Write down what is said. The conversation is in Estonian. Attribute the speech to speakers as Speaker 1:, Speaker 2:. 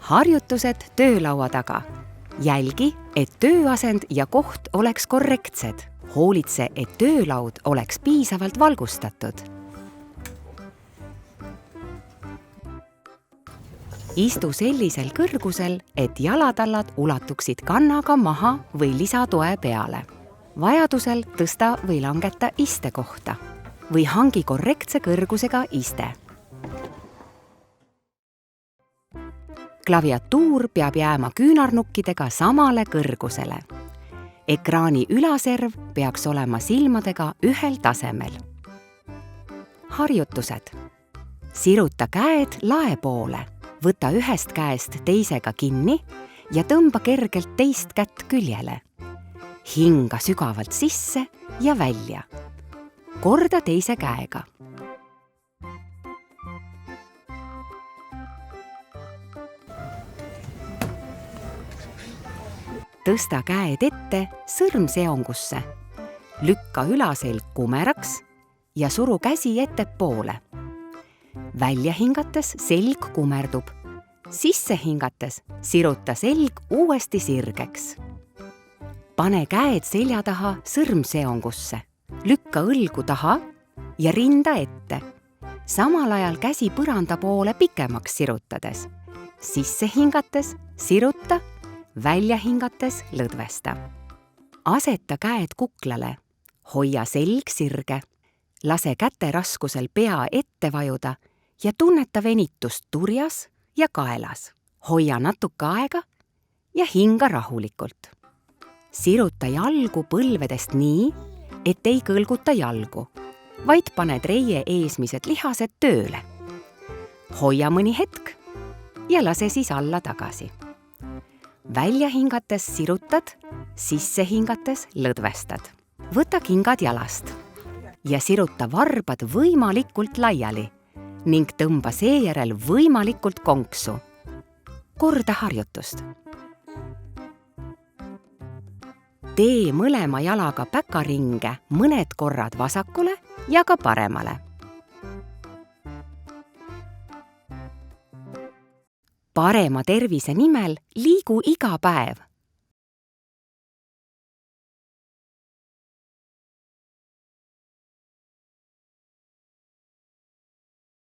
Speaker 1: Harjutused töölaua taga. Jälgi, et tööasend ja koht oleks korrektsed. Hoolitse, et töölaud oleks piisavalt valgustatud. Istu sellisel kõrgusel, et jalatallad ulatuksid kannaga maha või lisatoe peale. Vajadusel tõsta või langeta istekohta või hangi korrektse kõrgusega iste. Klaviatuur peab jääma küünarnukkidega samale kõrgusele. Ekraani ülaserv peaks olema silmadega ühel tasemel. Harjutused. Siruta käed lae poole. Võta ühest käest teisega kinni ja tõmba kergelt teist kätt küljele. Hinga sügavalt sisse ja välja. Korda teise käega. Tõsta käed ette sõrmseongusse. Lükka ülaselg kumeraks ja suru käsi ettepoole. Välja hingates selg kumerdub. Sisse hingates siruta selg uuesti sirgeks. Pane käed selja taha sõrmseongusse. Lükka õlgu taha ja rinda ette. Samal ajal käsi põranda poole pikemaks sirutades. Sisse hingates siruta, välja hingates lõdvesta. Aseta käed kuklale. Hoia selg sirge. Lase käte raskusel pea ette vajuda ja tunneta venitust turjas ja kaelas. Hoia natuke aega ja hinga rahulikult. Siruta jalgu põlvedest nii, et ei kõlguta jalgu, vaid paned reie eesmised lihased tööle. Hoia mõni hetk ja lase siis alla tagasi. Välja hingates sirutad, sisse hingates lõdvestad. Võta kingad jalast ja siruta varbad võimalikult laiali ning tõmba seejärel võimalikult konksu. Korda harjutust. Tee mõlema jalaga päkaringe mõned korrad vasakule ja ka paremale. Parema tervise nimel liigu iga päev.